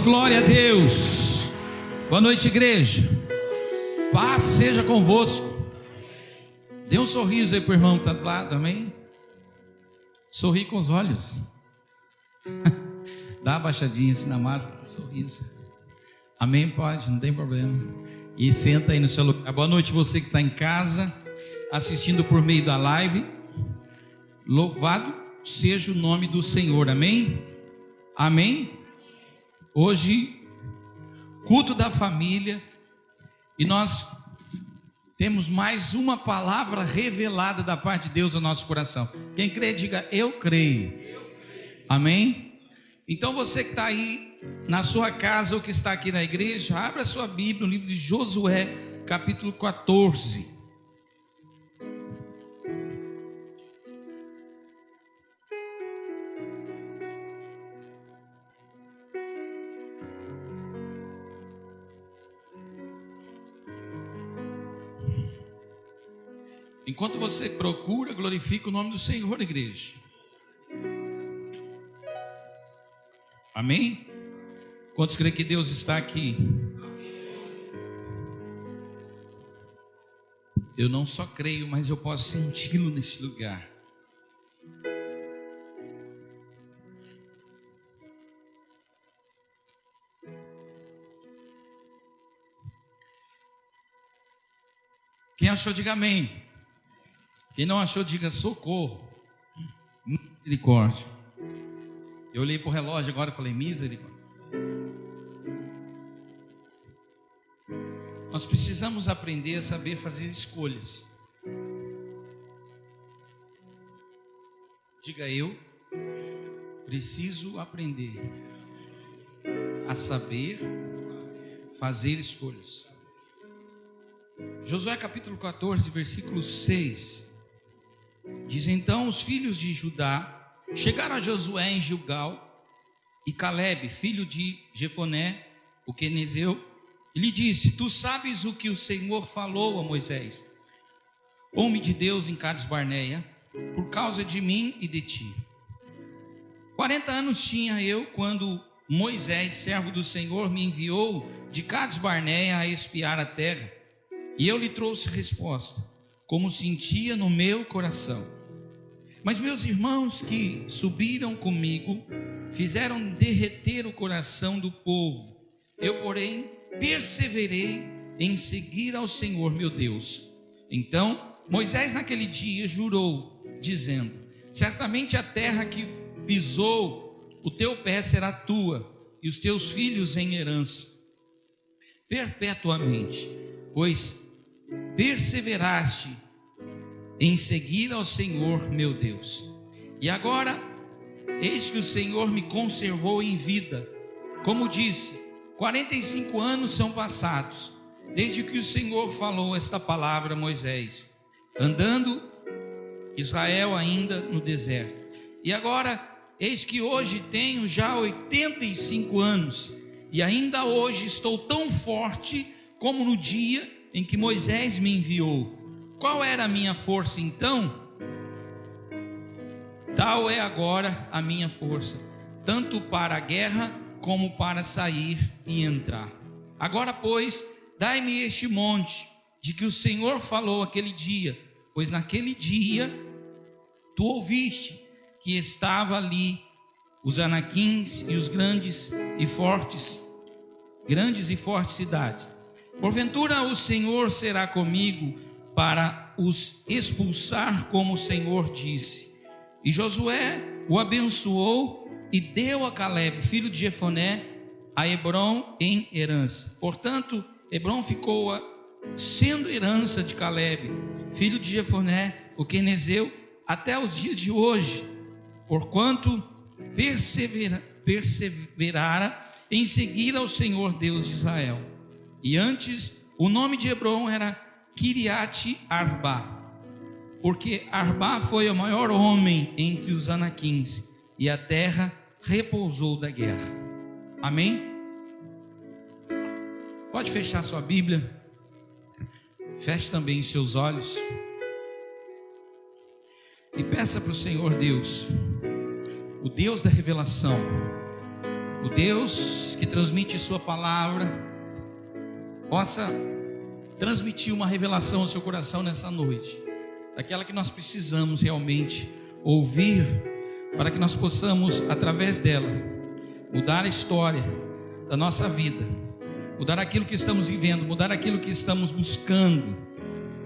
glória a Deus. Boa noite, igreja. Paz seja convosco. Dê um sorriso aí para o irmão que está do lado, amém? Sorri com os olhos. Dá uma baixadinha assim na máscara, sorriso. Amém? Pode, não tem problema. E senta aí no seu lugar. Boa noite você que está em casa, assistindo por meio da live. Louvado seja o nome do Senhor, amém? Amém? Hoje, culto da família, e nós temos mais uma palavra revelada da parte de Deus no nosso coração. Quem crê, diga: eu creio. Amém? Então você que está aí na sua casa ou que está aqui na igreja, abra a sua Bíblia no livro de Josué, capítulo 14. Enquanto você procura, glorifica o nome do Senhor, igreja. Amém? Quantos creem que Deus está aqui? Eu não só creio, mas eu posso senti-lo nesse lugar. Quem achou, diga amém. Quem não achou, diga socorro. Misericórdia. Eu olhei para o relógio agora e falei: misericórdia. Nós precisamos aprender a saber fazer escolhas. Diga: eu preciso aprender a saber fazer escolhas. Josué capítulo 14, versículo 6 diz: então os filhos de Judá chegaram a Josué em Gilgal, e Calebe, filho de Jefoné, o quenezeu, lhe disse: tu sabes o que o Senhor falou a Moisés, homem de Deus, em Cades Barneia, por causa de mim e de ti. 40 anos tinha eu quando Moisés, servo do Senhor, me enviou de Cades Barneia a espiar a terra, e eu lhe trouxe resposta, como sentia no meu coração. Mas meus irmãos que subiram comigo fizeram derreter o coração do povo. Eu, porém, perseverei em seguir ao Senhor meu Deus. Então Moisés naquele dia jurou, dizendo: certamente a terra que pisou o teu pé será tua, e os teus filhos em herança perpetuamente, pois perseveraste em seguir ao Senhor meu Deus. E agora, eis que o Senhor me conservou em vida. Como disse, 45 anos são passados, desde que o Senhor falou esta palavra a Moisés, andando Israel ainda no deserto. E agora, eis que hoje tenho já 85 anos, e ainda hoje estou tão forte como no dia em que Moisés me enviou. Qual era a minha força então? Tal é agora a minha força, tanto para a guerra como para sair e entrar. Agora, pois, dai-me este monte de que o Senhor falou aquele dia, pois naquele dia tu ouviste que estava ali os anaquins e os grandes e fortes cidades. Porventura o Senhor será comigo para os expulsar, como o Senhor disse. E Josué o abençoou e deu a Calebe, filho de Jefoné, a Hebrom em herança. Portanto, Hebrom ficou sendo herança de Calebe, filho de Jefoné, o quenezeu, até os dias de hoje, porquanto perseverara em seguir ao Senhor Deus de Israel. E antes o nome de Hebrom era Kiriate Arbá, porque Arbá foi o maior homem entre os anaquins, e a terra repousou da guerra. Amém? Pode fechar sua Bíblia, feche também os seus olhos e peça para o Senhor Deus, o Deus da revelação, o Deus que transmite sua palavra possa transmitir uma revelação ao seu coração nessa noite, daquela que nós precisamos realmente ouvir, para que nós possamos, através dela, mudar a história da nossa vida, mudar aquilo que estamos vivendo, mudar aquilo que estamos buscando,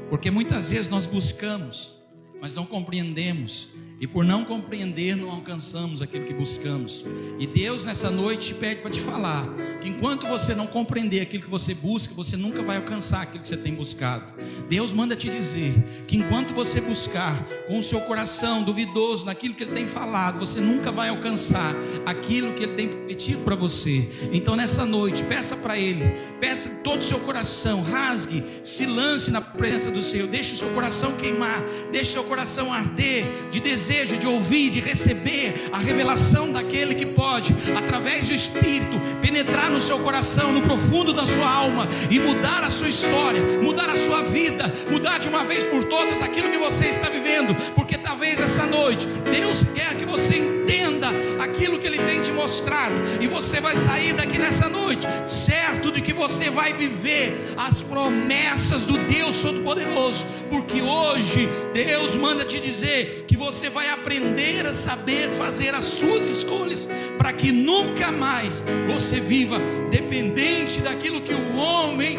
porque muitas vezes nós buscamos, mas não compreendemos, e por não compreender não alcançamos aquilo que buscamos. E Deus nessa noite pede para te falar que enquanto você não compreender aquilo que você busca, você nunca vai alcançar aquilo que você tem buscado. Deus manda te dizer que enquanto você buscar com o seu coração duvidoso naquilo que Ele tem falado, você nunca vai alcançar aquilo que Ele tem prometido para você. Então nessa noite, peça para Ele, peça todo o seu coração, rasgue, se lance na presença do Senhor, deixe o seu coração queimar, deixe o seu coração arder de desejo de ouvir, de receber a revelação daquele que pode, através do Espírito, penetrar no seu coração, no profundo da sua alma e mudar a sua história, mudar a sua vida, mudar de uma vez por todas aquilo que você está vivendo, porque talvez essa noite Deus quer que você entenda aquilo que Ele tem te mostrado, e você vai sair daqui nessa noite certo de que você vai viver as promessas do Deus Todo-Poderoso, porque hoje Deus manda te dizer que você vai aprender a saber fazer as suas escolhas, para que nunca mais você viva dependente daquilo que o homem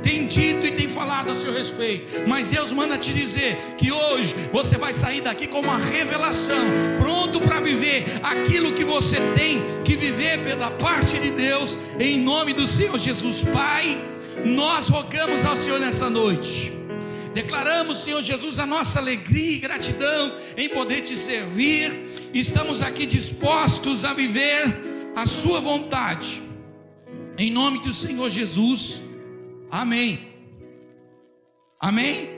tem dito e tem falado a seu respeito. Mas Deus manda te dizer que hoje você vai sair daqui com uma revelação, pronto para viver aquilo que você tem que viver pela parte de Deus, em nome do Senhor Jesus. Pai, nós rogamos ao Senhor nessa noite, declaramos, Senhor Jesus, a nossa alegria e gratidão em poder te servir. Estamos aqui dispostos a viver a sua vontade, em nome do Senhor Jesus. Amém. Amém.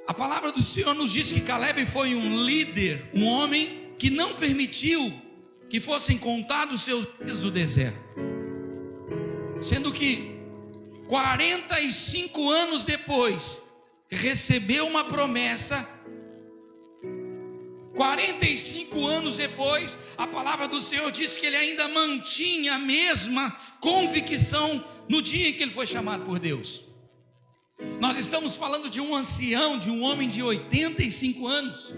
A palavra do Senhor nos diz que Caleb foi um líder, um homem que não permitiu que fossem contados os seus dias do deserto, sendo que 45 anos depois recebeu uma promessa. 45 anos depois, a palavra do Senhor diz que ele ainda mantinha a mesma convicção no dia em que ele foi chamado por Deus. Nós estamos falando de um ancião, de um homem de 85 anos,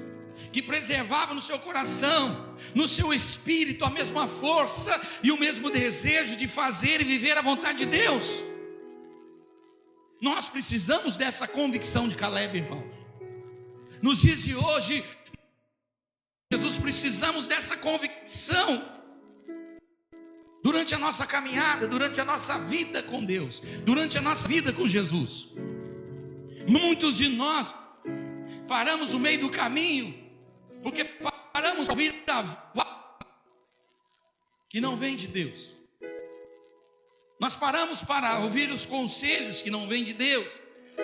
que preservava no seu coração, no seu espírito, a mesma força e o mesmo desejo de fazer e viver a vontade de Deus. Nós precisamos dessa convicção de Caleb, irmãos. Nos dias de hoje, Jesus, precisamos dessa convicção durante a nossa caminhada, durante a nossa vida com Deus, durante a nossa vida com Jesus. Muitos de nós paramos no meio do caminho, porque paramos a ouvir a voz que não vem de Deus. Nós paramos para ouvir os conselhos que não vêm de Deus.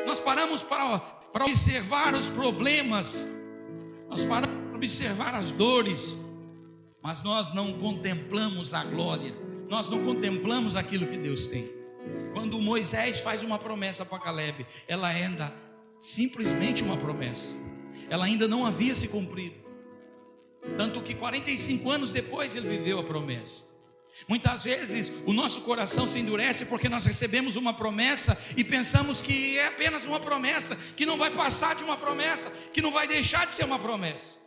Nós paramos para observar os problemas. Nós paramos para observar as dores. Mas nós não contemplamos a glória. Nós não contemplamos aquilo que Deus tem. Quando Moisés faz uma promessa para Caleb, ela ainda simplesmente uma promessa. Ela ainda não havia se cumprido. Tanto que 45 anos depois ele viveu a promessa. Muitas vezes o nosso coração se endurece porque nós recebemos uma promessa e pensamos que é apenas uma promessa, que não vai passar de uma promessa, que não vai deixar de ser uma promessa.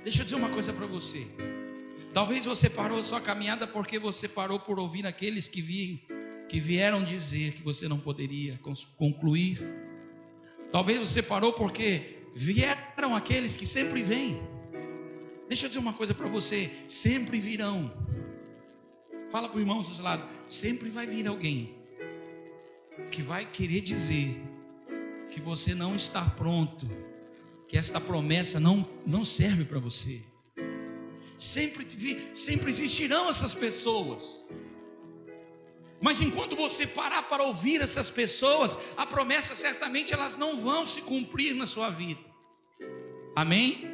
Deixa eu dizer uma coisa para você. Talvez você parou a sua caminhada porque você parou por ouvir aqueles que vieram dizer que você não poderia concluir. Talvez você parou porque vieram aqueles que sempre vêm. Deixa eu dizer uma coisa para você: sempre virão. Fala para o irmão do seu lado: sempre vai vir alguém que vai querer dizer que você não está pronto, que esta promessa não serve para você. Sempre existirão essas pessoas. Mas enquanto você parar para ouvir essas pessoas, a promessa certamente elas não vão se cumprir na sua vida. Amém?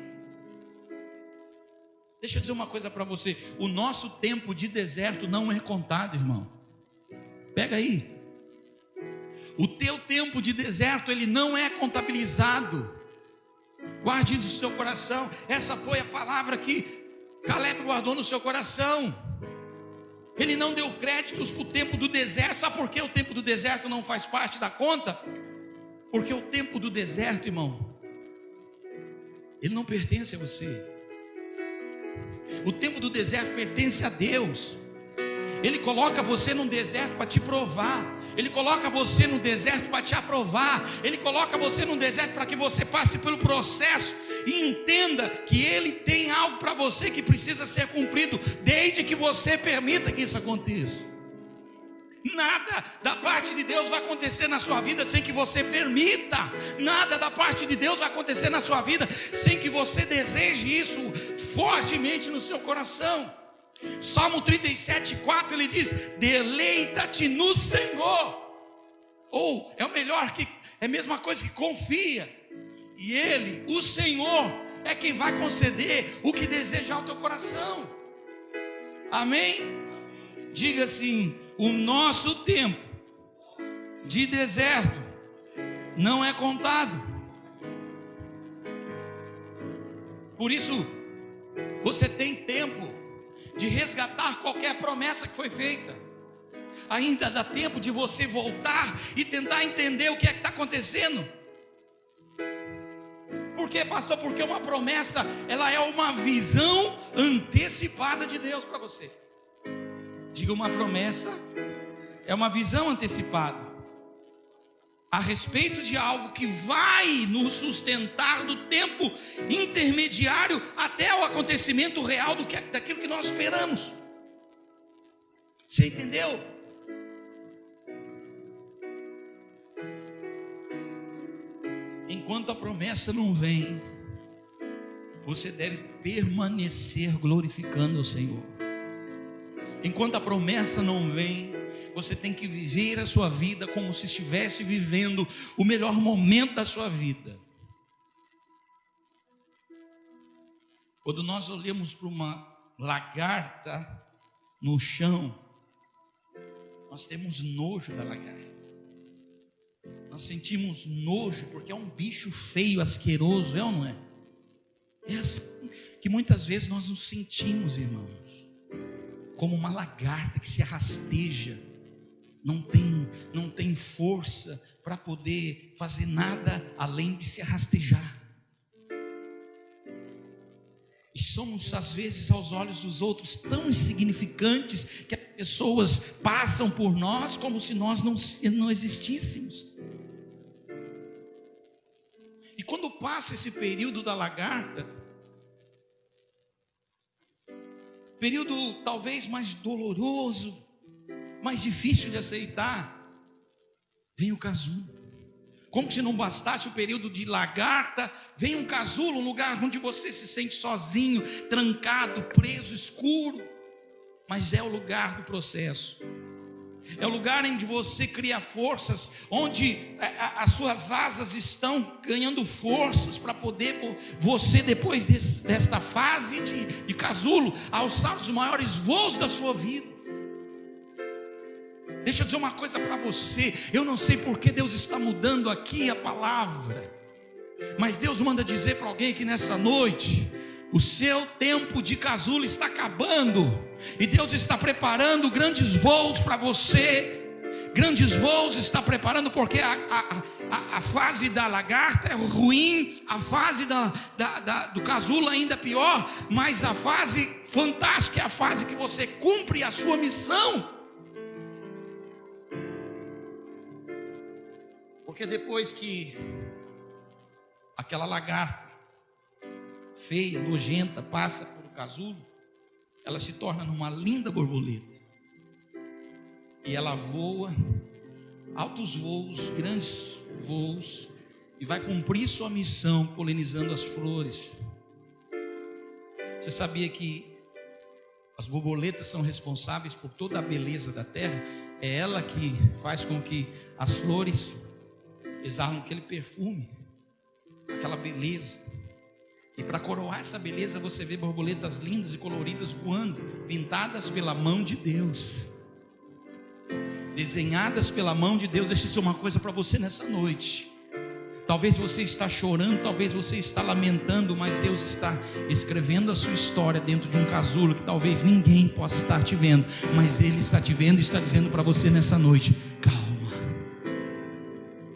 Deixa eu dizer uma coisa para você: o nosso tempo de deserto não é contado, irmão. Pega aí. O teu tempo de deserto ele não é contabilizado, Guarde no seu coração. Essa foi a palavra que Caleb guardou no seu coração. Ele não deu créditos para o tempo do deserto. Sabe por que o tempo do deserto não faz parte da conta? Porque o tempo do deserto, irmão, ele não pertence a você. O tempo do deserto pertence a Deus. Ele coloca você num deserto para te provar. Ele coloca você no deserto para te aprovar. Ele coloca você no deserto para que você passe pelo processo e entenda que Ele tem algo para você que precisa ser cumprido, desde que você permita que isso aconteça. Nada da parte de Deus vai acontecer na sua vida sem que você permita. Nada da parte de Deus vai acontecer na sua vida sem que você deseje isso fortemente no seu coração. Salmo 37:4 ele diz: deleita-te no Senhor. Ou é o melhor, que é a mesma coisa que confia. E Ele, o Senhor, é quem vai conceder o que desejar o teu coração. Amém? Diga assim: o nosso tempo de deserto não é contado. Por isso, você tem tempo de resgatar qualquer promessa que foi feita. Ainda dá tempo de você voltar e tentar entender o que é que está acontecendo. Por quê, pastor? Porque uma promessa, ela é uma visão antecipada de Deus para você. Diga, uma promessa é uma visão antecipada a respeito de algo que vai nos sustentar do tempo intermediário até o acontecimento real daquilo que nós esperamos. Você entendeu? Enquanto a promessa não vem, você deve permanecer glorificando o Senhor. Enquanto a promessa não vem, você tem que viver a sua vida como se estivesse vivendo o melhor momento da sua vida. Quando nós olhamos para uma lagarta no chão, nós temos nojo da lagarta. Nós sentimos nojo porque é um bicho feio, asqueroso, é ou não é? É assim que muitas vezes nós nos sentimos, irmãos, como uma lagarta que se rasteja. Não tem força para poder fazer nada além de se rastejar. E somos, às vezes, aos olhos dos outros, tão insignificantes que as pessoas passam por nós como se nós não existíssemos. E quando passa esse período da lagarta, período talvez mais doloroso, mais difícil de aceitar, vem o casulo. Como se não bastasse o período de lagarta, vem um casulo, um lugar onde você se sente sozinho, trancado, preso, escuro. Mas é o lugar do processo. É o lugar onde você cria forças, onde as suas asas estão ganhando forças para poder você, depois desta fase de casulo, alçar os maiores voos da sua vida. Deixa eu dizer uma coisa para você. Eu não sei porque Deus está mudando aqui a palavra, mas Deus manda dizer para alguém que nessa noite o seu tempo de casulo está acabando, e Deus está preparando grandes voos para você. Grandes voos está preparando, porque a fase da lagarta é ruim, a fase do casulo ainda é pior, mas a fase fantástica é a fase que você cumpre a sua missão. Porque depois que aquela lagarta feia, nojenta, passa por um casulo, ela se torna numa linda borboleta. E ela voa, altos voos, grandes voos, e vai cumprir sua missão polinizando as flores. Você sabia que as borboletas são responsáveis por toda a beleza da terra? É ela que faz com que as flores exalam aquele perfume, aquela beleza. E para coroar essa beleza, você vê borboletas lindas e coloridas voando, pintadas pela mão de Deus, desenhadas pela mão de Deus. Deixa eu dizer uma coisa para você nessa noite: Talvez você está chorando, talvez você está lamentando, mas Deus está escrevendo a sua história dentro de um casulo que talvez ninguém possa estar te vendo, mas Ele está te vendo e está dizendo para você nessa noite: calma,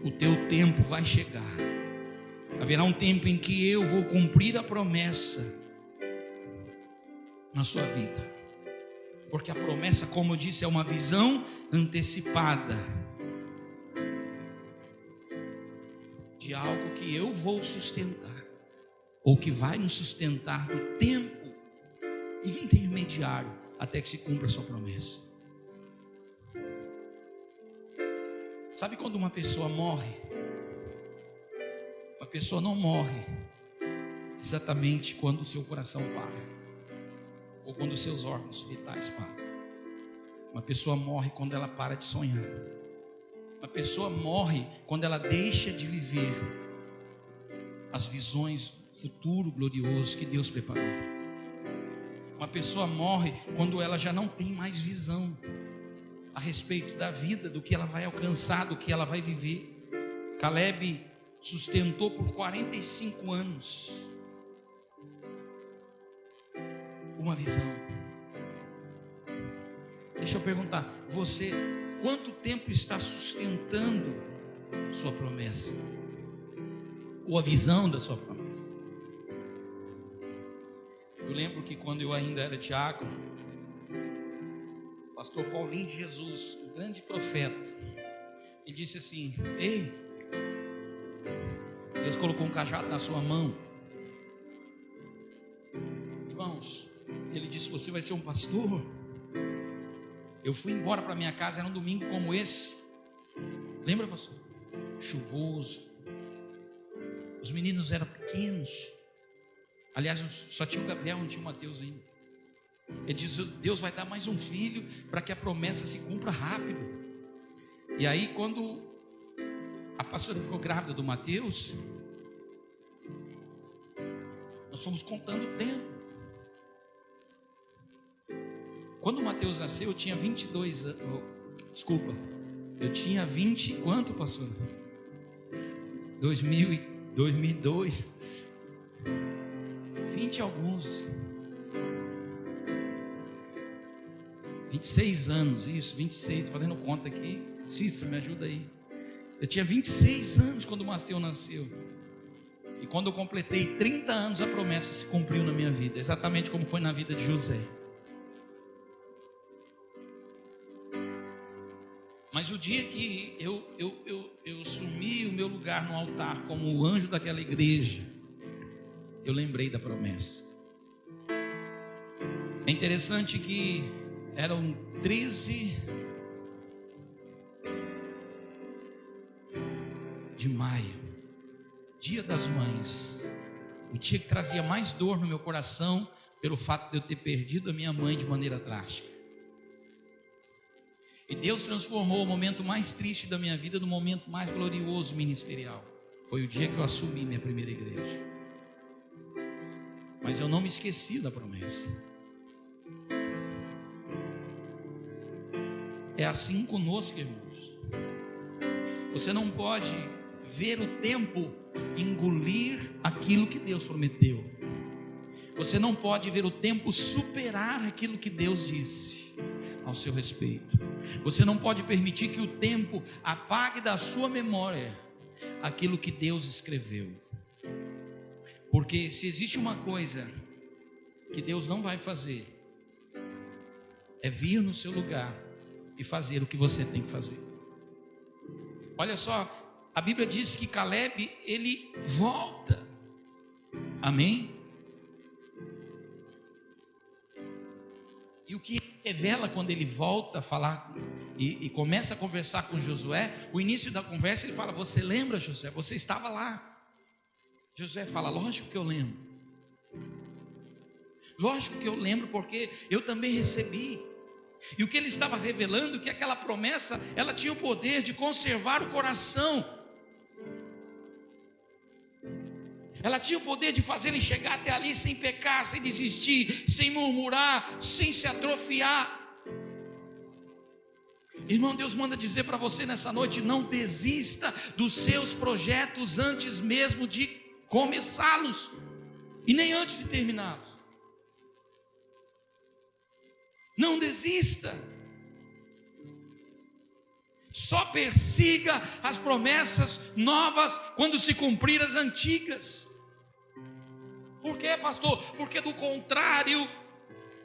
o teu tempo vai chegar. Haverá um tempo em que eu vou cumprir a promessa na sua vida, porque a promessa, como eu disse, é uma visão antecipada de algo que eu vou sustentar, ou que vai nos sustentar no tempo intermediário, até que se cumpra a sua promessa. Sabe quando uma pessoa morre? Uma pessoa não morre exatamente quando o seu coração para, ou quando os seus órgãos vitais param. Uma pessoa morre quando ela para de sonhar. Uma pessoa morre quando ela deixa de viver as visões do futuro glorioso que Deus preparou. Uma pessoa morre quando ela já não tem mais visão a respeito da vida, do que ela vai alcançar, do que ela vai viver. Caleb sustentou por 45 anos uma visão. Deixa eu perguntar, você, quanto tempo está sustentando sua promessa? Ou a visão da sua promessa? Eu lembro que quando eu ainda era diácono, o pastor Paulinho de Jesus, um grande profeta, ele disse assim: ei, Deus colocou um cajado na sua mão. Irmãos, ele disse: você vai ser um pastor? Eu fui embora para minha casa, era um domingo como esse. Lembra, pastor? Chuvoso. Os meninos eram pequenos. Aliás, só tinha o Gabriel, não tinha o Mateus ainda. Ele diz: Deus vai dar mais um filho para que a promessa se cumpra rápido. E aí, quando a pastora ficou grávida do Mateus, nós fomos contando o tempo. Quando o Mateus nasceu, eu tinha 22 anos. Eu tinha 20, quanto, pastor? 2002. 20 e alguns. 26 anos, isso, 26, estou fazendo conta aqui. Cícero, me ajuda aí. Eu tinha 26 anos quando o Mateus nasceu. E quando eu completei 30 anos, a promessa se cumpriu na minha vida, exatamente como foi na vida de José. Mas o dia que eu assumi o meu lugar no altar como o anjo daquela igreja, eu lembrei da promessa. É interessante que eram 13 de maio, dia das mães, o dia que trazia mais dor no meu coração, pelo fato de eu ter perdido a minha mãe de maneira drástica. E Deus transformou o momento mais triste da minha vida no momento mais glorioso ministerial. Foi o dia que eu assumi minha primeira igreja. Mas eu não me esqueci da promessa. É assim conosco, irmãos. Você não pode ver o tempo engolir aquilo que Deus prometeu. Você não pode ver o tempo superar aquilo que Deus disse ao seu respeito. Você não pode permitir que o tempo apague da sua memória aquilo que Deus escreveu. Porque se existe uma coisa que Deus não vai fazer, é vir no seu lugar e fazer o que você tem que fazer. Olha só, a Bíblia diz que Caleb, ele volta. Amém? E o que revela quando ele volta a falar e começa a conversar com Josué, o início da conversa ele fala: você lembra, Josué? Você estava lá. Josué fala: lógico que eu lembro. Lógico que eu lembro, porque eu também recebi. E o que ele estava revelando é que aquela promessa, ela tinha o poder de conservar o coração. Ela tinha o poder de fazer ele chegar até ali sem pecar, sem desistir, sem murmurar, sem se atrofiar. Irmão, Deus manda dizer para você nessa noite: não desista dos seus projetos antes mesmo de começá-los, e nem antes de terminá-los. Não desista. Só persiga as promessas novas quando se cumprir as antigas. Por quê, pastor? Porque do contrário,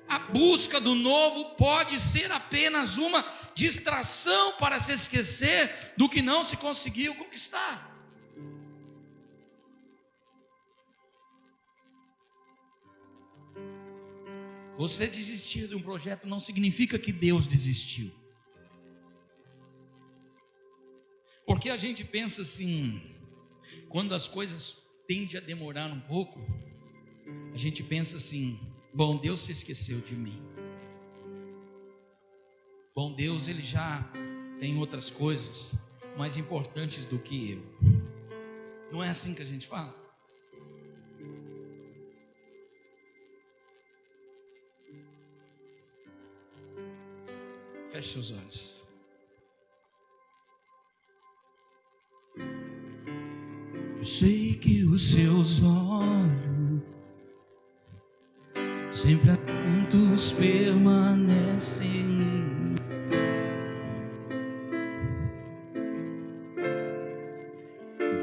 a busca do novo pode ser apenas uma distração para se esquecer do que não se conseguiu conquistar. Você desistir de um projeto não significa que Deus desistiu. Porque a gente pensa assim, quando as coisas tendem a demorar um pouco, a gente pensa assim: bom, Deus se esqueceu de mim. Bom, Deus, Ele já tem outras coisas mais importantes do que eu. Não é assim que a gente fala? Feche seus olhos. Eu sei que os seus olhos sempre atentos permanecem em mim.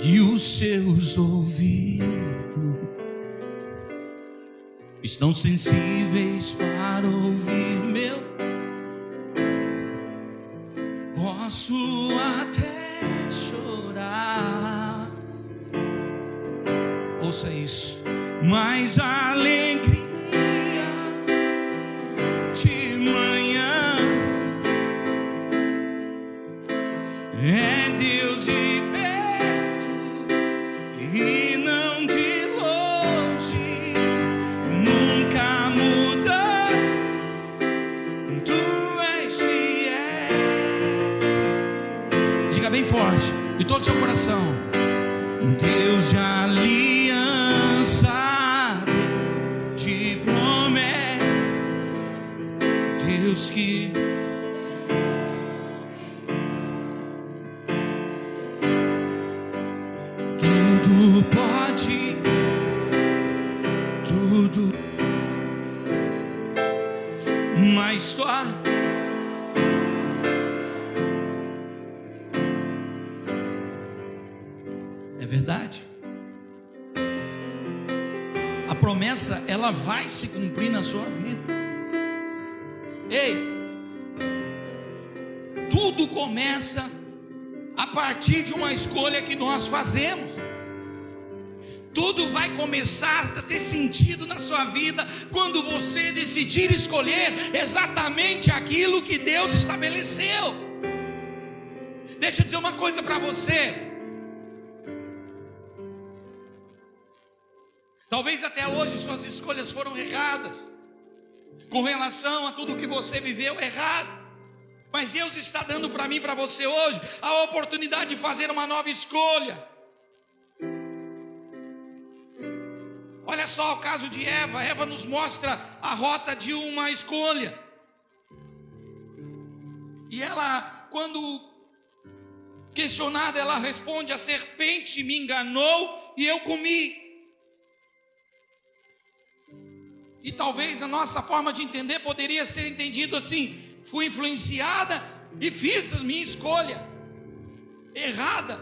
E os seus ouvidos estão sensíveis para ouvir meu. Posso até chorar, ouça isso, mas a alegria de manhã é Deus de perto e não de longe, nunca muda, tu és fiel. Diga bem forte, de todo o seu coração: Deus de aliança, te promete, Deus que tudo pode, tudo, mas só é verdade. A promessa, ela vai se cumprir na sua vida. Ei, tudo começa a partir de uma escolha que nós fazemos. Tudo vai começar a ter sentido na sua vida quando você decidir escolher exatamente aquilo que Deus estabeleceu. Deixa eu dizer uma coisa para você. Talvez até hoje suas escolhas foram erradas, com relação a tudo que você viveu errado. Mas Deus está dando para mim e para você hoje a oportunidade de fazer uma nova escolha. Olha só o caso de Eva. Eva nos mostra a rota de uma escolha. E ela, quando questionada, ela responde: a serpente me enganou e eu comi. E talvez a nossa forma de entender poderia ser entendido assim: fui influenciada e fiz a minha escolha errada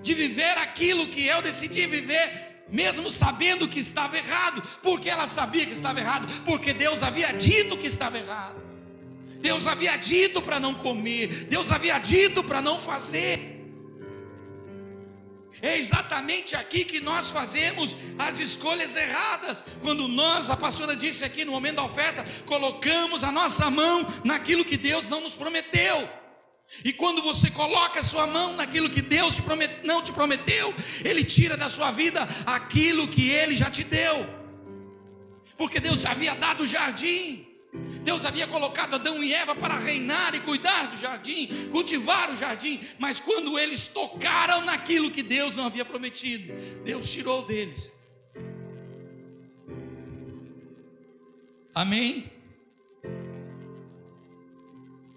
de viver aquilo que eu decidi viver, mesmo sabendo que estava errado. Porque ela sabia que estava errado? Porque Deus havia dito que estava errado. Deus havia dito para não comer, Deus havia dito para não fazer. É exatamente aqui que nós fazemos as escolhas erradas. Quando nós, a pastora disse aqui no momento da oferta, colocamos a nossa mão naquilo que Deus não nos prometeu. E quando você coloca a sua mão naquilo que Deus não te prometeu, Ele tira da sua vida aquilo que Ele já te deu. Porque Deus já havia dado o jardim. Deus havia colocado Adão e Eva para reinar e cuidar do jardim, cultivar o jardim. Mas quando eles tocaram naquilo que Deus não havia prometido, Deus tirou deles. Amém?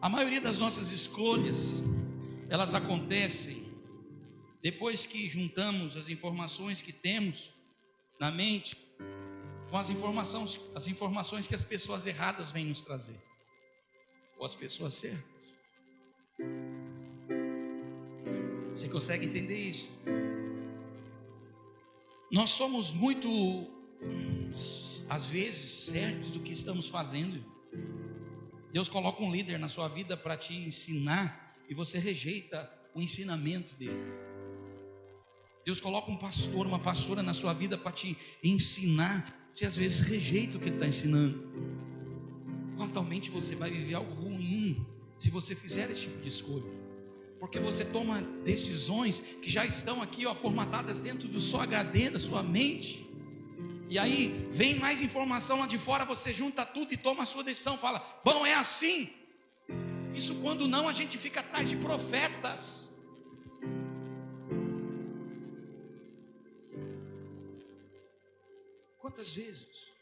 A maioria das nossas escolhas, elas acontecem depois que juntamos as informações que temos na mente com as informações que as pessoas erradas vêm nos trazer, ou as pessoas certas. Você consegue entender isso? Nós somos muito, às vezes, certos do que estamos fazendo. Deus coloca um líder na sua vida para te ensinar e você rejeita o ensinamento dele. Deus coloca um pastor, uma pastora na sua vida para te ensinar, você às vezes rejeita o que ele está ensinando. Fatalmente você vai viver algo ruim se você fizer esse tipo de escolha, porque você toma decisões que já estão aqui, formatadas dentro do seu HD, da sua mente. E aí vem mais informação lá de fora, você junta tudo e toma a sua decisão, fala, bom, é assim. Isso quando não, a gente fica atrás de profetas. Quantas vezes,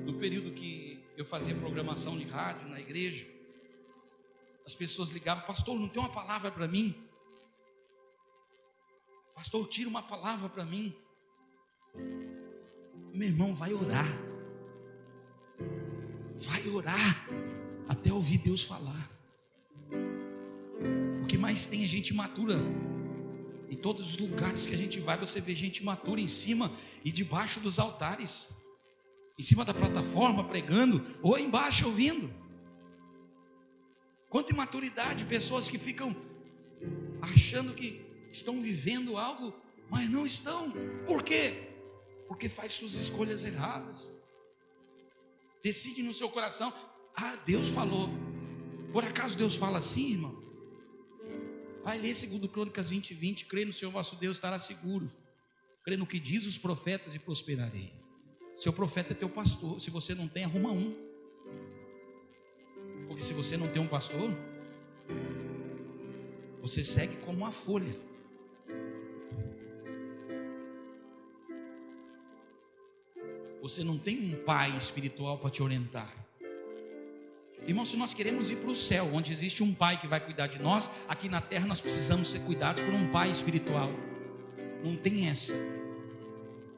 no período que eu fazia programação de rádio na igreja, as pessoas ligavam, pastor, não tem uma palavra para mim? Pastor, tira uma palavra para mim. Meu irmão, vai orar até ouvir Deus falar. O que mais tem é gente imatura. Em todos os lugares que a gente vai, você vê gente imatura em cima e debaixo dos altares, em cima da plataforma pregando, ou embaixo ouvindo. Quanta imaturidade, pessoas que ficam achando que estão vivendo algo, mas não estão. Por quê? Porque faz suas escolhas erradas. Decide no seu coração, Deus falou. Por acaso Deus fala assim, irmão? Vai ler 2 Crônicas 20:20, crê no Senhor vosso Deus, estará seguro. Crê no que diz os profetas e prosperarei. Seu profeta é teu pastor. Se você não tem, arruma um. Porque se você não tem um pastor, você segue como uma folha. Você não tem um pai espiritual para te orientar. Irmão, se nós queremos ir para o céu, onde existe um pai que vai cuidar de nós, aqui na terra nós precisamos ser cuidados por um pai espiritual. Não tem essa.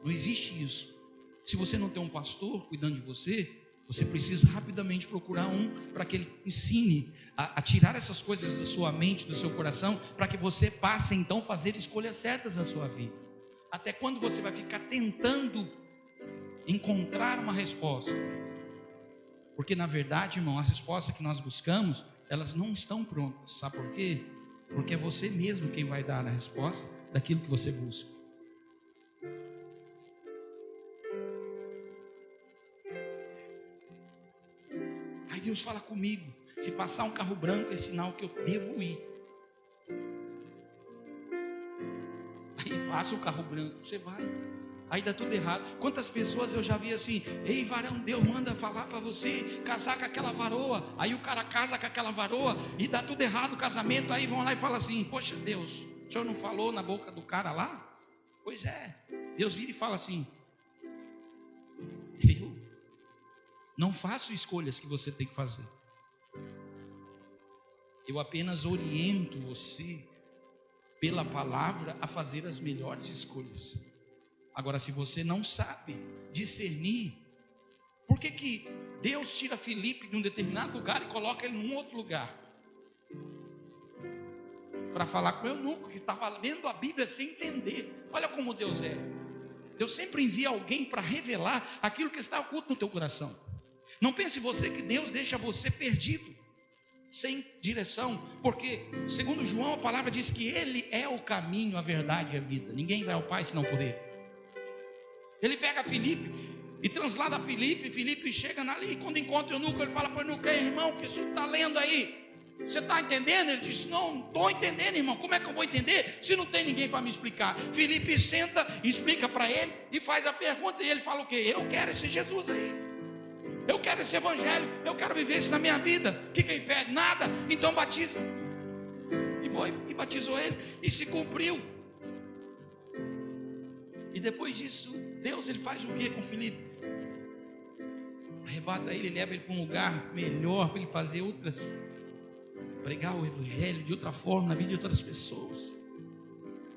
Não existe isso. Se você não tem um pastor cuidando de você, você precisa rapidamente procurar um para que ele ensine a tirar essas coisas da sua mente, do seu coração, para que você passe então a fazer escolhas certas na sua vida. Até quando você vai ficar tentando encontrar uma resposta? Porque na verdade, irmão, as respostas que nós buscamos, elas não estão prontas. Sabe por quê? Porque é você mesmo quem vai dar a resposta daquilo que você busca. Aí Deus fala comigo, se passar um carro branco é sinal que eu devo ir. Aí passa o carro branco, você vai. Aí dá tudo errado. Quantas pessoas eu já vi assim, ei varão, Deus manda falar para você casar com aquela varoa. Aí o cara casa com aquela varoa e dá tudo errado o casamento. Aí vão lá e falam assim, poxa Deus, o senhor não falou na boca do cara lá? Pois é, Deus vira e fala assim, eu não faço escolhas que você tem que fazer. Eu apenas oriento você pela palavra a fazer as melhores escolhas. Agora, se você não sabe discernir, por que Deus tira Filipe de um determinado lugar e coloca ele num outro lugar? Para falar com o eunuco, que estava lendo a Bíblia sem entender. Olha como Deus é. Deus sempre envia alguém para revelar aquilo que está oculto no teu coração. Não pense você que Deus deixa você perdido, sem direção, porque segundo João a palavra diz que Ele é o caminho, a verdade e a vida. Ninguém vai ao Pai senão por Ele. Ele pega Filipe e translada Filipe. Filipe chega ali, e quando encontra o eunuco, ele fala para o eunuco, irmão, o que você está lendo aí? Você está entendendo? Ele diz, não estou entendendo, irmão. Como é que eu vou entender se não tem ninguém para me explicar? Filipe senta, explica para ele e faz a pergunta, e ele fala o quê? Eu quero esse Jesus aí, eu quero esse evangelho, eu quero viver isso na minha vida. O que ele pede? Nada, então batiza. E batizou ele, e se cumpriu. E depois disso, Deus ele faz o que com Filipe? arrebata ele, leva ele para um lugar melhor, para ele fazer outras, pregar o evangelho de outra forma na vida de outras pessoas.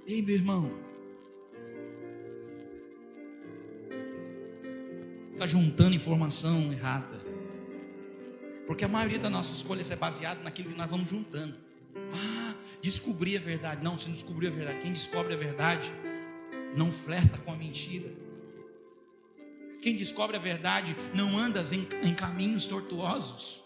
Ei, meu irmão, está juntando informação errada, porque a maioria das nossas escolhas é baseada naquilo que nós vamos juntando. Descobrir a verdade. Não, você não descobriu a verdade. Quem descobre a verdade não flerta com a mentira. Quem descobre a verdade não anda em caminhos tortuosos.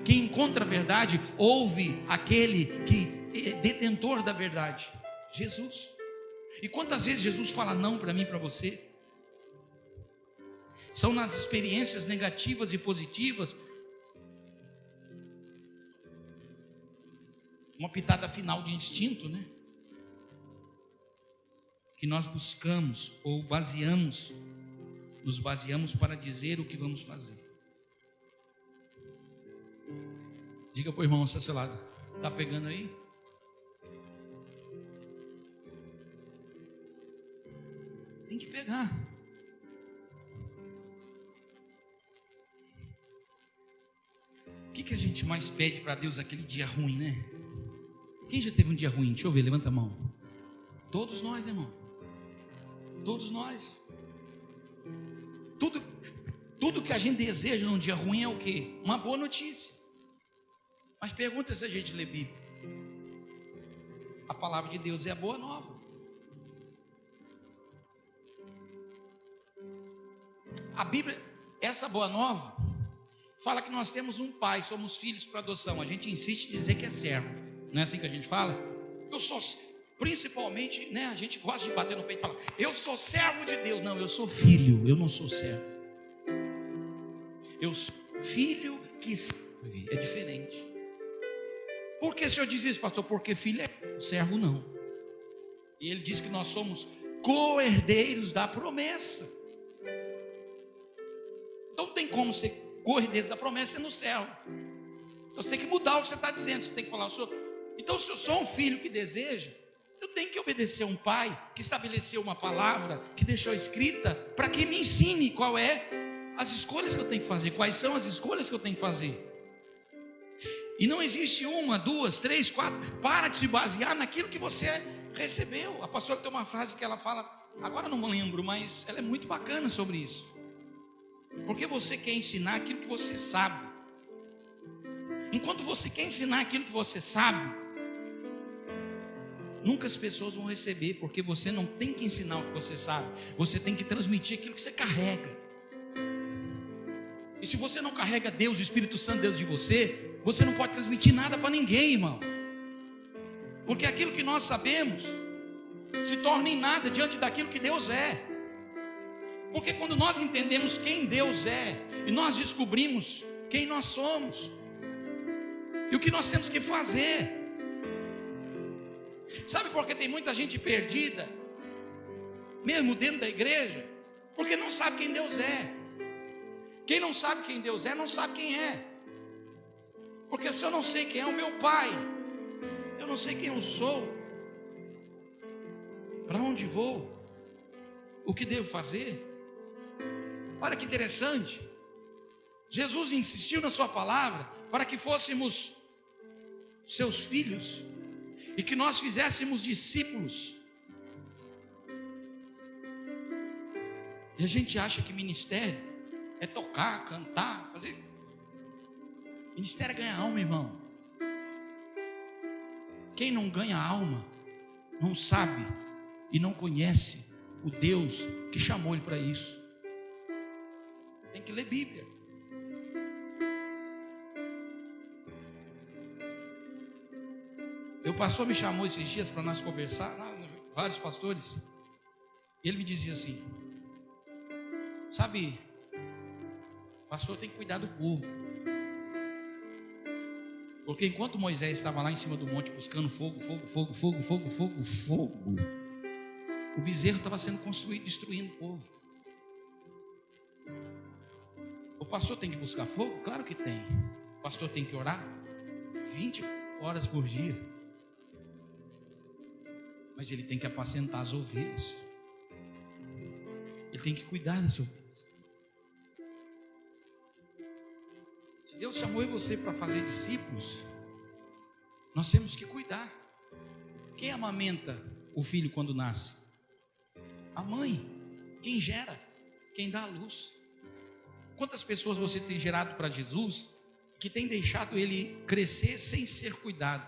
Quem encontra a verdade ouve aquele que é detentor da verdade, Jesus. E quantas vezes Jesus fala não para mim e para você? São nas experiências negativas e positivas, uma pitada final de instinto, né? Que nós buscamos ou nos baseamos para dizer o que vamos fazer. Diga para o irmão ao seu lado, está pegando aí? Tem que pegar. O que a gente mais pede para Deus naquele dia ruim, né? Quem já teve um dia ruim? Deixa eu ver, levanta a mão. Todos nós, irmão. Todos nós. Tudo que a gente deseja num dia ruim é o quê? Uma boa notícia. Mas pergunta se a gente lê Bíblia. A palavra de Deus é a boa nova. A Bíblia, essa boa nova, fala que nós temos um pai, somos filhos por adoção. A gente insiste em dizer que é servo. Não é assim que a gente fala? Eu sou, principalmente, né? A gente gosta de bater no peito e falar, eu sou servo de Deus. Não, eu sou filho, eu não sou servo. Eu sou filho que serve, é diferente. Por que o senhor diz isso, pastor? Porque filho é servo, não. E ele diz que nós somos co-herdeiros da promessa. Então não tem como ser co-herdeiro da promessa sendo servo. Então você tem que mudar o que você está dizendo. Você tem que falar, o senhor. Então, se eu sou um filho que deseja, eu tenho que obedecer a um pai que estabeleceu uma palavra, que deixou escrita, para que me ensine qual é as escolhas que eu tenho que fazer, quais são as escolhas que eu tenho que fazer. E não existe uma, duas, três, quatro. Para de se basear naquilo que você recebeu. A pastora tem uma frase que ela fala, agora eu não lembro, mas ela é muito bacana sobre isso. Porque você quer ensinar aquilo que você sabe. Enquanto você quer ensinar aquilo que você sabe, nunca as pessoas vão receber, porque você não tem que ensinar o que você sabe, você tem que transmitir aquilo que você carrega. E se você não carrega Deus, o Espírito Santo Deus de você, você não pode transmitir nada para ninguém, irmão. Porque aquilo que nós sabemos se torna em nada diante daquilo que Deus é. Porque quando nós entendemos quem Deus é, e nós descobrimos quem nós somos, e o que nós temos que fazer. Sabe por que tem muita gente perdida, mesmo dentro da igreja? Porque não sabe quem Deus é. Quem não sabe quem Deus é, não sabe quem é. Porque se eu não sei quem é o meu pai, eu não sei quem eu sou, para onde vou, o que devo fazer. Olha que interessante. Jesus insistiu na sua palavra para que fôssemos seus filhos e que nós fizéssemos discípulos. E a gente acha que ministério é tocar, cantar, fazer. Ministério é ganhar alma, irmão. Quem não ganha alma não sabe e não conhece o Deus que chamou ele para isso. Tem que ler Bíblia. O pastor me chamou esses dias para nós conversar, vários pastores, e ele me dizia assim, sabe, pastor, tem que cuidar do povo, porque enquanto Moisés estava lá em cima do monte buscando fogo, o bezerro estava sendo construído, destruindo o povo. O pastor tem que buscar fogo? Claro que tem. O pastor tem que orar 20 horas por dia. Mas ele tem que apacentar as ovelhas. Ele tem que cuidar das ovelhas. Deus chamou você para fazer discípulos, nós temos que cuidar. Quem amamenta o filho quando nasce? A mãe. Quem gera? Quem dá a luz. Quantas pessoas você tem gerado para Jesus que tem deixado ele crescer sem ser cuidado?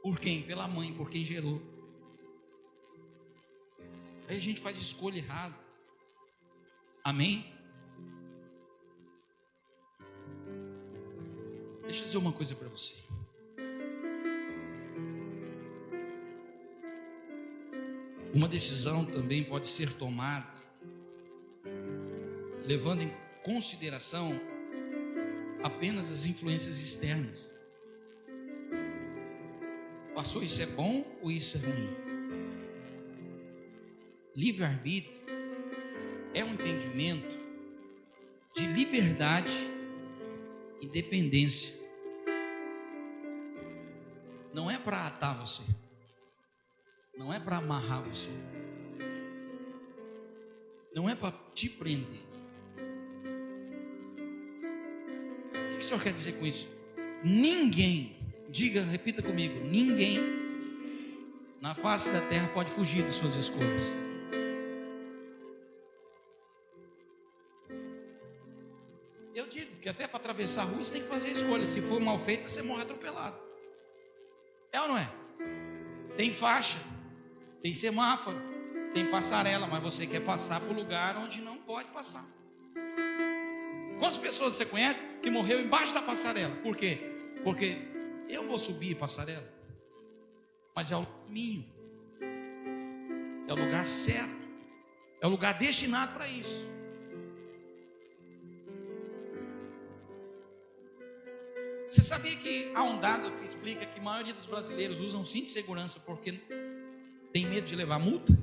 Por quem? Pela mãe, por quem gerou. Aí a gente faz escolha errada. Amém? Deixa eu dizer uma coisa para você. Uma decisão também pode ser tomada levando em consideração apenas as influências externas. Pastor, isso é bom ou isso é ruim? Livre-arbítrio é um entendimento de liberdade e dependência. Não é para atar você. Não é para amarrar você. Não é para te prender. O que o senhor quer dizer com isso? Ninguém, repita comigo, ninguém na face da terra pode fugir de suas escolhas. Eu digo que até para atravessar a rua você tem que fazer escolha. Se for mal feita, você morre atropelado. É ou não é? Tem faixa, tem semáforo, tem passarela, mas você quer passar por lugar onde não pode passar. Quantas pessoas você conhece que morreu embaixo da passarela? Por quê? Porque eu vou subir a passarela, mas é o caminho, é o lugar certo, é o lugar destinado para isso. Você sabia que há um dado que explica que a maioria dos brasileiros usam cinto de segurança porque tem medo de levar multa?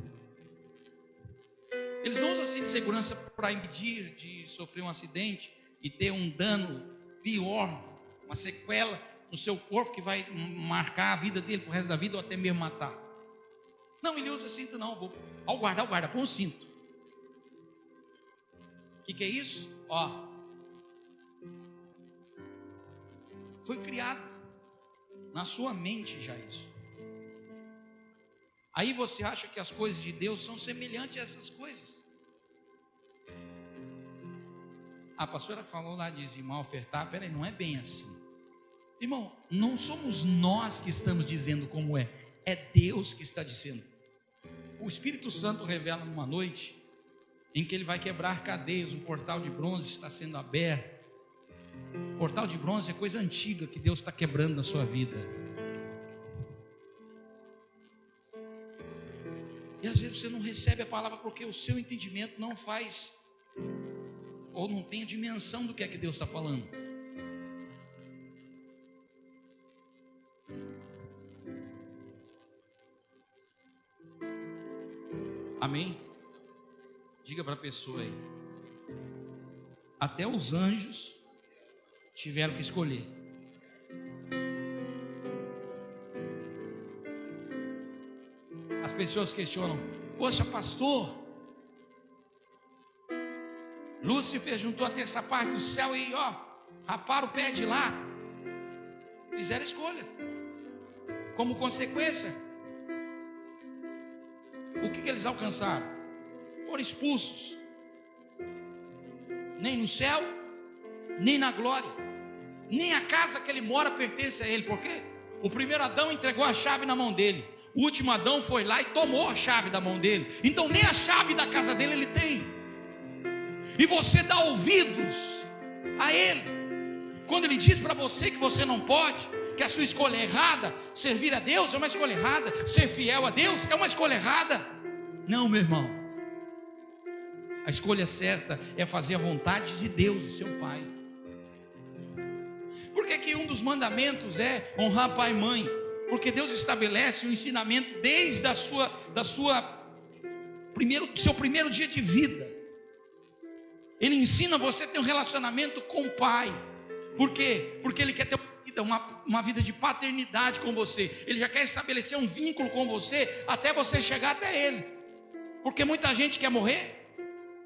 Eles não usam cinto de segurança para impedir de sofrer um acidente e ter um dano pior, uma sequela no seu corpo que vai marcar a vida dele pro resto da vida ou até mesmo matar. Não, ele usa cinto não. Ao guarda, põe um cinto. O que é isso? Foi criado na sua mente já isso. Aí você acha que as coisas de Deus são semelhantes a essas coisas. A pastora falou lá de dizimar, ofertar. Peraí, não é bem assim. Irmão, não somos nós que estamos dizendo como é. É Deus que está dizendo. O Espírito Santo revela numa noite em que ele vai quebrar cadeias. Um portal de bronze está sendo aberto. Portal de bronze é coisa antiga que Deus está quebrando na sua vida. E às vezes você não recebe a palavra porque o seu entendimento não faz, ou não tem a dimensão do que é que Deus está falando. Amém? Diga para a pessoa aí. Até os anjos tiveram que escolher. As pessoas questionam: poxa, pastor, Lúcifer juntou a terça parte do céu e raparam o pé de lá. Fizeram escolha. Como consequência, o que eles alcançaram? Foram expulsos. Nem no céu, nem na glória, nem a casa que ele mora pertence a ele. Por quê? O primeiro Adão entregou a chave na mão dele. O último Adão foi lá e tomou a chave da mão dele. Então nem a chave da casa dele ele tem. E você dá ouvidos a ele quando ele diz para você que você não pode, que a sua escolha é errada. Servir a Deus é uma escolha errada. Ser fiel a Deus é uma escolha errada. Não, meu irmão. A escolha certa é fazer a vontade de Deus, de seu Pai. Por que um dos mandamentos é honrar pai e mãe? Porque Deus estabelece um ensinamento desde seu primeiro dia de vida. Ele ensina você a ter um relacionamento com o Pai. Por quê? Porque Ele quer ter uma vida de paternidade com você. Ele já quer estabelecer um vínculo com você até você chegar até Ele. Porque muita gente quer morrer,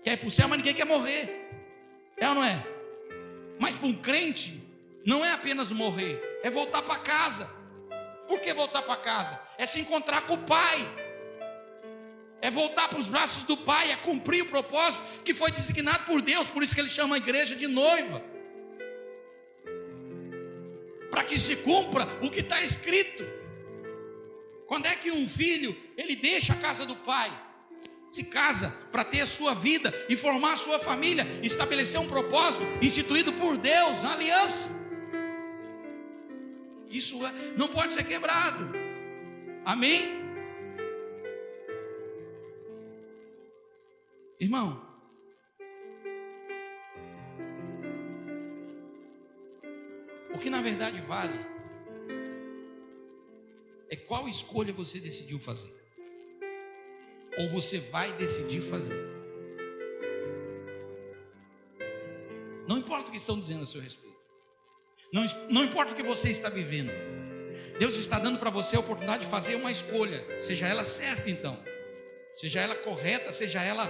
quer ir para o céu, mas ninguém quer morrer. É ou não é? Mas para um crente, não é apenas morrer, é voltar para casa. Por que voltar para casa? É se encontrar com o Pai, é voltar para os braços do Pai, é cumprir o propósito que foi designado por Deus. Por isso que Ele chama a igreja de noiva, para que se cumpra o que está escrito. Quando é que um filho, ele deixa a casa do pai, se casa para ter a sua vida e formar a sua família, estabelecer um propósito instituído por Deus, na aliança? Isso não pode ser quebrado. Amém? Irmão, o que na verdade vale é qual escolha você decidiu fazer, ou você vai decidir fazer. Não importa o que estão dizendo a seu respeito, não importa o que você está vivendo, Deus está dando para você a oportunidade de fazer uma escolha, seja ela certa então, seja ela correta, seja ela...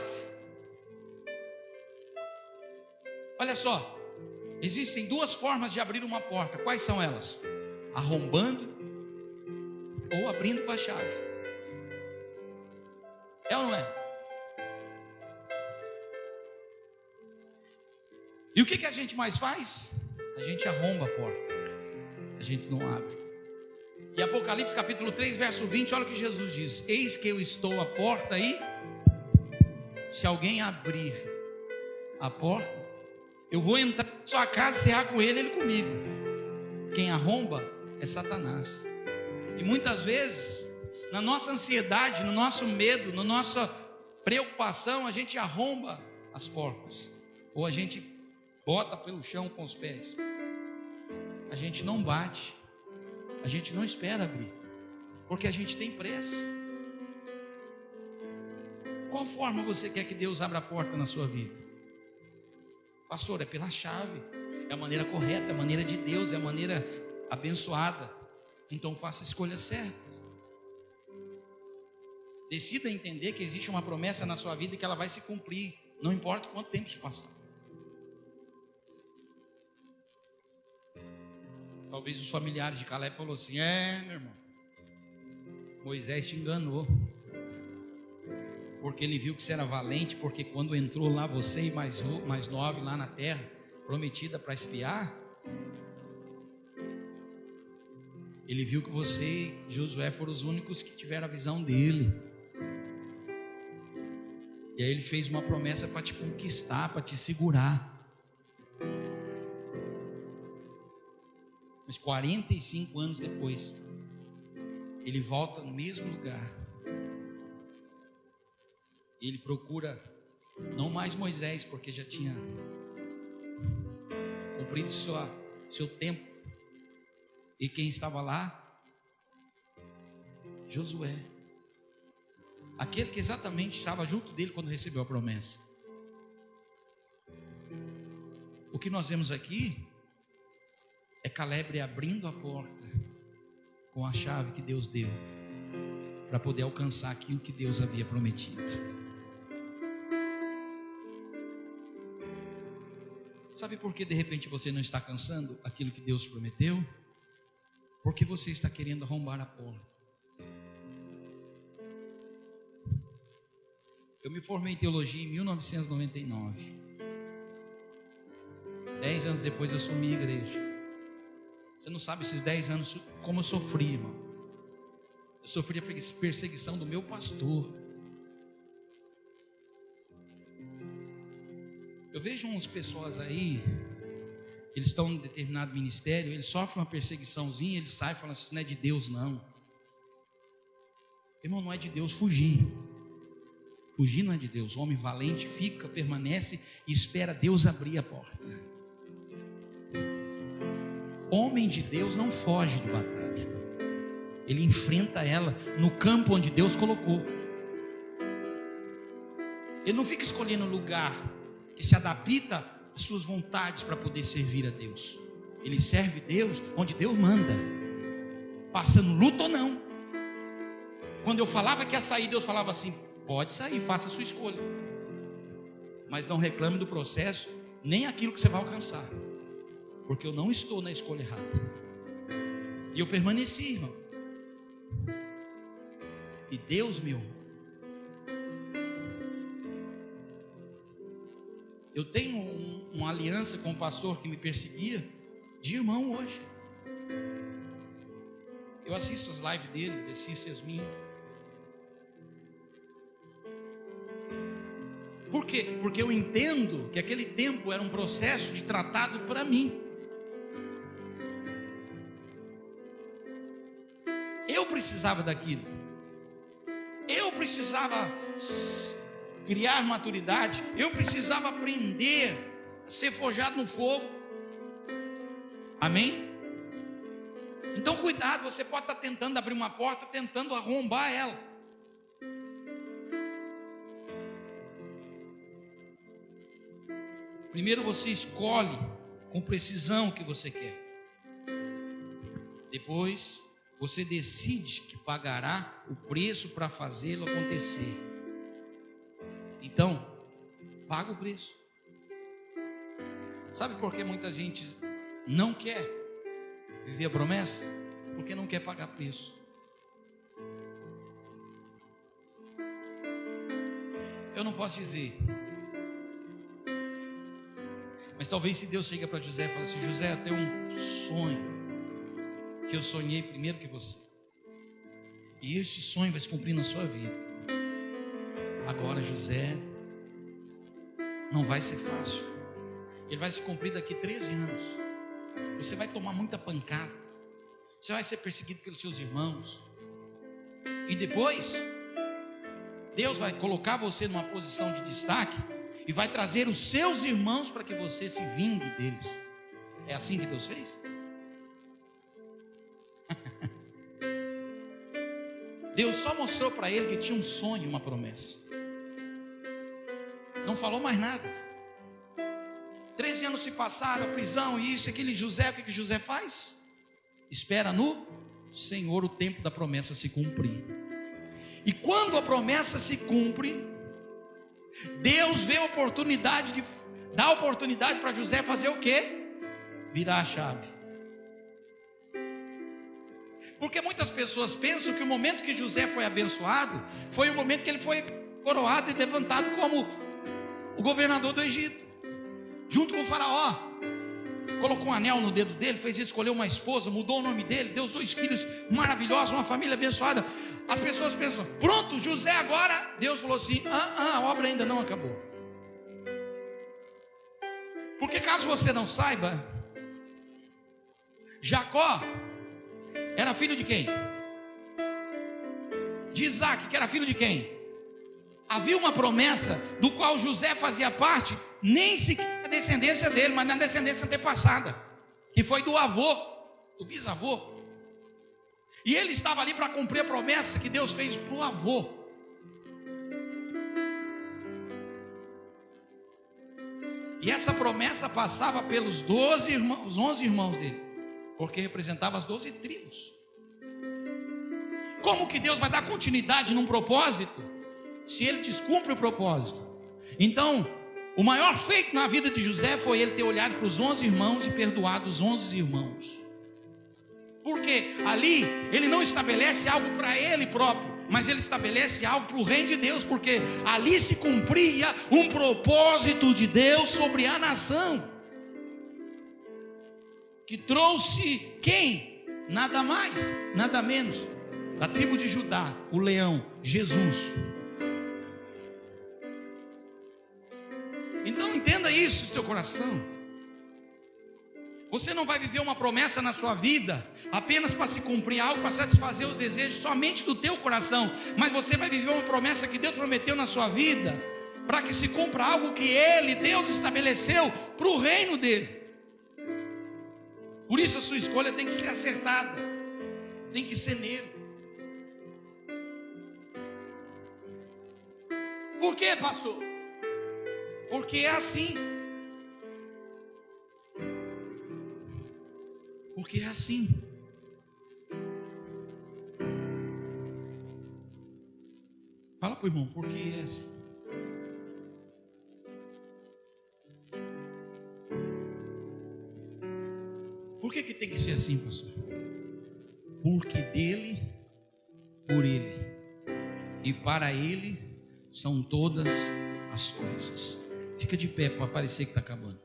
Olha só, existem duas formas de abrir uma porta. Quais são elas? Arrombando ou abrindo com a chave. É ou não é? E o que a gente mais faz? A gente arromba a porta, a gente não abre. E Apocalipse capítulo 3 verso 20, olha o que Jesus diz: eis que eu estou à porta e se alguém abrir a porta, eu vou entrar na sua casa, cear com ele, ele comigo. Quem arromba é Satanás. E muitas vezes, na nossa ansiedade, no nosso medo, na nossa preocupação, a gente arromba as portas, ou a gente bota pelo chão com os pés. A gente não bate, a gente não espera abrir, porque a gente tem pressa. Qual forma você quer que Deus abra a porta na sua vida? Pastor, é pela chave, é a maneira correta, é a maneira de Deus, é a maneira abençoada. Então faça a escolha certa. Decida entender que existe uma promessa na sua vida e que ela vai se cumprir, não importa quanto tempo se passar. Talvez os familiares de Caleb falaram assim: meu irmão, Moisés te enganou, porque ele viu que você era valente, porque quando entrou lá você e mais 9 lá na terra prometida para espiar, ele viu que você e Josué foram os únicos que tiveram a visão dele. E aí ele fez uma promessa para te conquistar, para te segurar. Mas 45 anos depois, ele volta no mesmo lugar. Ele procura não mais Moisés, porque já tinha cumprido seu tempo. E quem estava lá? Josué, aquele que exatamente estava junto dele quando recebeu a promessa. O que nós vemos aqui é Caleb abrindo a porta com a chave que Deus deu, para poder alcançar aquilo que Deus havia prometido. Sabe por que de repente você não está alcançando aquilo que Deus prometeu? Porque você está querendo arrombar a porta. Eu me formei em teologia em 1999. 10 anos depois eu assumi a igreja. Você não sabe esses 10 anos como eu sofri, irmão. Eu sofri a perseguição do meu pastor. Eu vejo umas pessoas aí, eles estão em determinado ministério, eles sofrem uma perseguiçãozinha, eles saem e falam assim: não é de Deus não. Irmão, não é de Deus fugir. Fugir não é de Deus. O homem valente fica, permanece e espera Deus abrir a porta. Homem de Deus não foge de batalha, ele enfrenta ela no campo onde Deus colocou. Ele não fica escolhendo lugar que se adapta às suas vontades para poder servir a Deus. Ele serve Deus onde Deus manda, passando luta ou não. Quando eu falava que ia sair, Deus falava assim: pode sair, faça a sua escolha, mas não reclame do processo, nem aquilo que você vai alcançar. porque eu não estou na escolha errada. E eu permaneci, irmão. E Deus me honrou. Eu tenho uma aliança com o pastor que me perseguia, de irmão hoje. Eu assisto as lives dele, assisto as minhas. Por quê? Porque eu entendo que aquele tempo era um processo de tratado para mim. Eu precisava daquilo. Eu precisava criar maturidade. Eu precisava aprender a ser forjado no fogo. Amém? Então cuidado, você pode estar tentando abrir uma porta, tentando arrombar ela. Primeiro você escolhe com precisão o que você quer. Depois você decide que pagará o preço para fazê-lo acontecer. Então, paga o preço. Sabe por que muita gente não quer viver a promessa? Porque não quer pagar preço. Eu não posso dizer, mas talvez se Deus chega para José e fala assim: José, eu tenho um sonho que eu sonhei primeiro que você, e este sonho vai se cumprir na sua vida. Agora, José, não vai ser fácil. Ele vai se cumprir daqui 13 anos. Você vai tomar muita pancada. Você vai ser perseguido pelos seus irmãos. E depois, Deus vai colocar você numa posição de destaque e vai trazer os seus irmãos para que você se vingue deles. É assim que Deus fez? Deus só mostrou para ele que tinha um sonho, uma promessa. Não falou mais nada. 13 anos se passaram, a prisão, isso, aquele José, o que José faz? Espera no Senhor o tempo da promessa se cumprir. E quando a promessa se cumpre, Deus vê a oportunidade dá a oportunidade para José fazer o quê? Virar a chave. Porque muitas pessoas pensam que o momento que José foi abençoado foi o momento que ele foi coroado e levantado como o governador do Egito, junto com o faraó. Colocou um anel no dedo dele, fez ele escolher uma esposa, mudou o nome dele, deu 2 filhos maravilhosos, uma família abençoada. As pessoas pensam: pronto, José agora. Deus falou assim: a obra ainda não acabou. Porque caso você não saiba, Jacó era filho de quem? De Isaac, que era filho de quem? Havia uma promessa do qual José fazia parte, nem sequer da descendência dele, mas na descendência antepassada, que foi do avô, do bisavô. E ele estava ali para cumprir a promessa que Deus fez para o avô. E essa promessa passava pelos 12 irmãos, os 11 irmãos dele, porque representava as 12 tribos. Como que Deus vai dar continuidade num propósito se ele descumpre o propósito? Então, o maior feito na vida de José foi ele ter olhado para os 11 irmãos e perdoado os 11 irmãos. Porque ali ele não estabelece algo para ele próprio, mas ele estabelece algo para o reino de Deus, porque ali se cumpria um propósito de Deus sobre a nação, que trouxe quem? Nada mais, nada menos, da tribo de Judá, o leão, Jesus. Então entenda isso no teu coração. Você não vai viver uma promessa na sua vida apenas para se cumprir algo, para satisfazer os desejos somente do teu coração, mas você vai viver uma promessa que Deus prometeu na sua vida, para que se cumpra algo que Deus estabeleceu para o reino dele. Por isso a sua escolha tem que ser acertada, tem que ser nele. Por quê, pastor? Porque é assim. Porque é assim. Fala para o irmão, porque é assim. ser assim, pastor. Porque dele, por ele e para ele são todas as coisas. Fica de pé para parecer que está acabando.